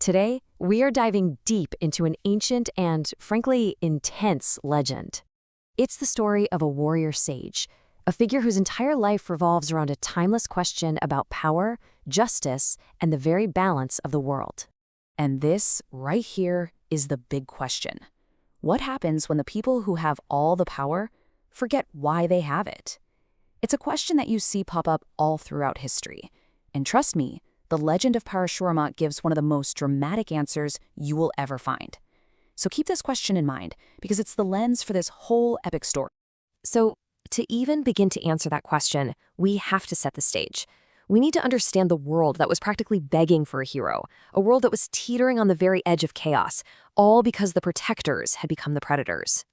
Today, we are diving deep into an ancient and, frankly, intense legend. It's the story of a warrior sage, a figure whose entire life revolves around a timeless question about power, justice, and the very balance of the world. And this, right here, is the big question. What happens when the people who have all the power forget why they have it? It's a question that you see pop up all throughout history. And trust me, the legend of Parashurāma gives one of the most dramatic answers you will ever find. So keep this question in mind, because it's the lens for this whole epic story. So, to even begin to answer that question, we have to set the stage. We need to understand the world that was practically begging for a hero, a world that was teetering on the very edge of chaos, all because the protectors had become the predators.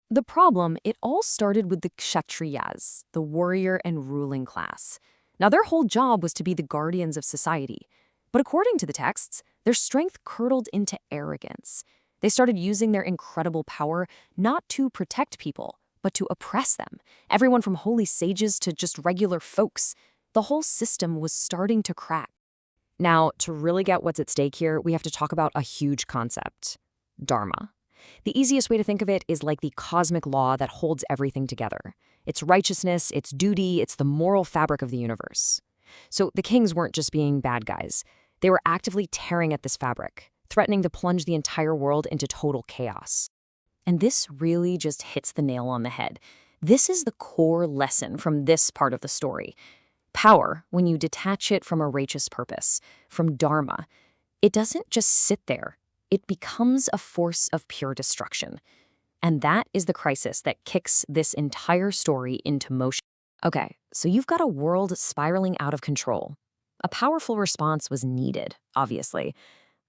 The problem, it all started with the Kshatriyas, the warrior and ruling class. Now, their whole job was to be the guardians of society. But according to the texts, their strength curdled into arrogance. They started using their incredible power not to protect people, but to oppress them. Everyone from holy sages to just regular folks. The whole system was starting to crack. Now, to really get what's at stake here, we have to talk about a huge concept: Dharma. The easiest way to think of it is like the cosmic law that holds everything together. It's righteousness, it's duty, it's the moral fabric of the universe. So the kings weren't just being bad guys. They were actively tearing at this fabric, threatening to plunge the entire world into total chaos. And this really just hits the nail on the head. This is the core lesson from this part of the story. Power, when you detach it from a righteous purpose, from Dharma, it doesn't just sit there. It becomes a force of pure destruction. And that is the crisis that kicks this entire story into motion. Okay, so you've got a world spiraling out of control. A powerful response was needed, obviously.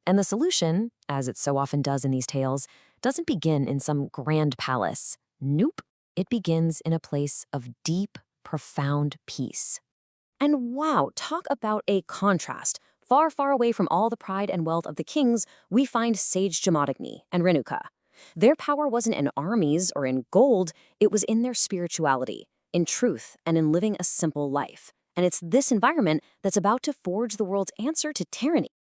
And the solution, as it so often does in these tales, doesn't begin in some grand palace. Nope, it begins in a place of deep, profound peace. And wow, talk about a contrast. Far, far away from all the pride and wealth of the kings, we find sage Jamadagni and Renuka. Their power wasn't in armies or in gold, it was in their spirituality, in truth, and in living a simple life. And it's this environment that's about to forge the world's answer to tyranny.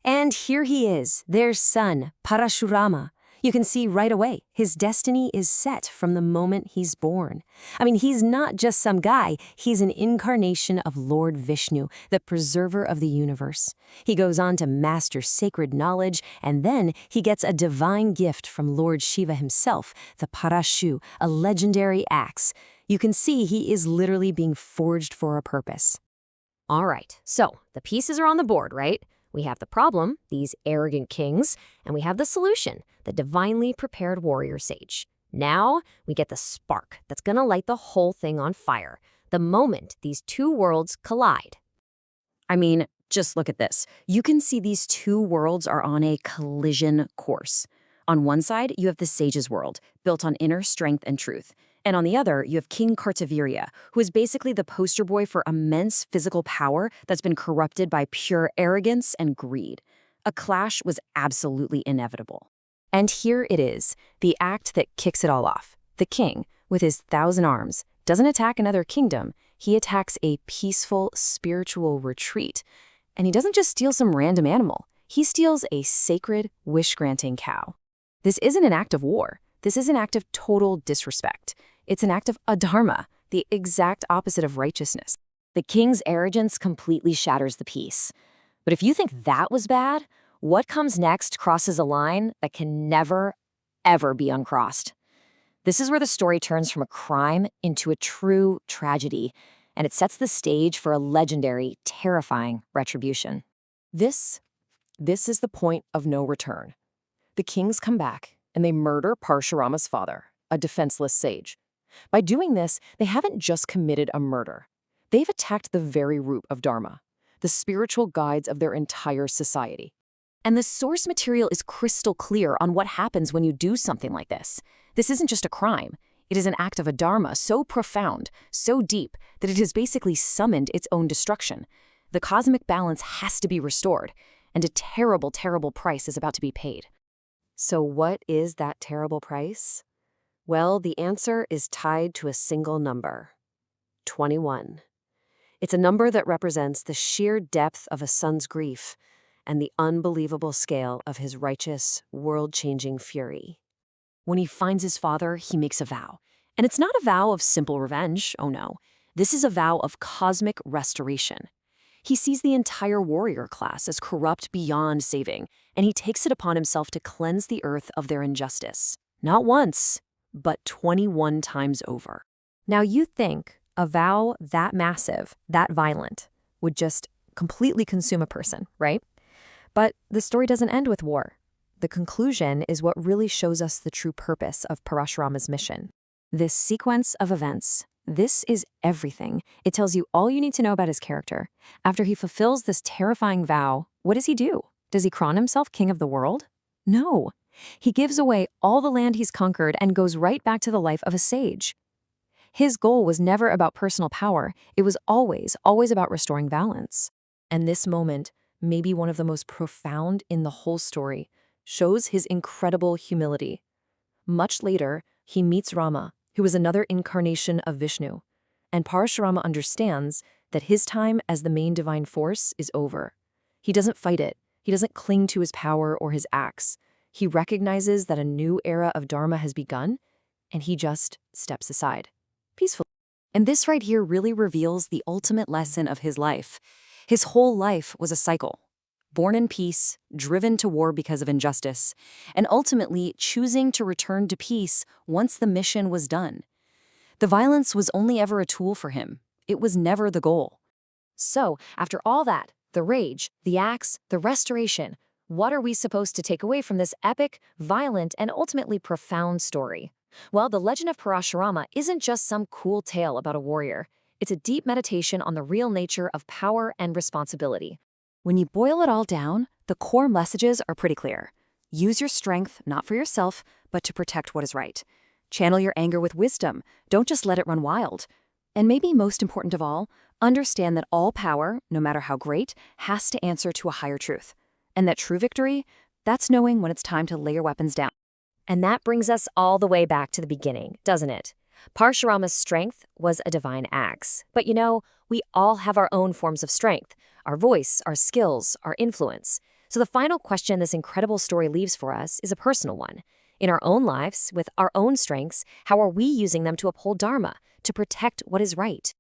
And here he is, their son, Parashurāma. You can see right away, his destiny is set from the moment he's born. I mean, he's not just some guy, he's an incarnation of Lord Vishnu, the preserver of the universe. He goes on to master sacred knowledge, and then he gets a divine gift from Lord Shiva himself, the Parashu, a legendary axe. You can see he is literally being forged for a purpose. All right, so the pieces are on the board, right? We have the problem, these arrogant kings, and we have the solution, the divinely prepared warrior sage. Now, we get the spark that's going to light the whole thing on fire, the moment these two worlds collide. I mean, just look at this. You can see these two worlds are on a collision course. On one side, you have the sage's world, built on inner strength and truth. And on the other, you have King Kartavirya, who is basically the poster boy for immense physical power that's been corrupted by pure arrogance and greed. A clash was absolutely inevitable. And here it is, the act that kicks it all off. The king, with his 1,000 arms, doesn't attack another kingdom. He attacks a peaceful, spiritual retreat. And he doesn't just steal some random animal. He steals a sacred, wish-granting cow. This isn't an act of war. This is an act of total disrespect. It's an act of adharma, the exact opposite of righteousness. The king's arrogance completely shatters the peace. But if you think that was bad, what comes next crosses a line that can never, ever be uncrossed. This is where the story turns from a crime into a true tragedy, and it sets the stage for a legendary, terrifying retribution. This is the point of no return. The kings come back, and they murder Parashurāma's father, a defenseless sage. By doing this, they haven't just committed a murder. They've attacked the very root of Dharma, the spiritual guides of their entire society. And the source material is crystal clear on what happens when you do something like this. This isn't just a crime. It is an act of adharma so profound, so deep, that it has basically summoned its own destruction. The cosmic balance has to be restored, and a terrible, terrible price is about to be paid. So what is that terrible price? Well, the answer is tied to a single number: 21. It's a number that represents the sheer depth of a son's grief and the unbelievable scale of his righteous, world-changing fury. When he finds his father, he makes a vow. And it's not a vow of simple revenge, oh no. This is a vow of cosmic restoration. He sees the entire warrior class as corrupt beyond saving, and he takes it upon himself to cleanse the earth of their injustice. Not once, but 21 times over. Now you'd think a vow that massive, that violent, would just completely consume a person, right? But the story doesn't end with war. The conclusion is what really shows us the true purpose of Parashurāma's mission. This sequence of events, this is everything. It tells you all you need to know about his character. After he fulfills this terrifying vow, what does he do? Does he crown himself king of the world? No. He gives away all the land he's conquered and goes right back to the life of a sage. His goal was never about personal power. It was always about restoring balance. And this moment, maybe one of the most profound in the whole story, shows his incredible humility. Much later, he meets Rama, who is another incarnation of Vishnu, and Parashurāma understands that his time as the main divine force is over. He doesn't fight it. He doesn't cling to his power or his axe. He recognizes that a new era of Dharma has begun, and he just steps aside, peacefully. And this right here really reveals the ultimate lesson of his life. His whole life was a cycle. Born in peace, driven to war because of injustice, and ultimately choosing to return to peace once the mission was done. The violence was only ever a tool for him. It was never the goal. So, after all that, the rage, the axe, the restoration, what are we supposed to take away from this epic, violent, and ultimately profound story? Well, the legend of Parashurāma isn't just some cool tale about a warrior. It's a deep meditation on the real nature of power and responsibility. When you boil it all down, the core messages are pretty clear. Use your strength not for yourself, but to protect what is right. Channel your anger with wisdom. Don't just let it run wild. And maybe most important of all, understand that all power, no matter how great, has to answer to a higher truth. And that true victory, that's knowing when it's time to lay your weapons down. And that brings us all the way back to the beginning, doesn't it? Parashurāma's strength was a divine axe. But you know, we all have our own forms of strength. Our voice, our skills, our influence. So the final question this incredible story leaves for us is a personal one. In our own lives, with our own strengths, how are we using them to uphold Dharma, to protect what is right?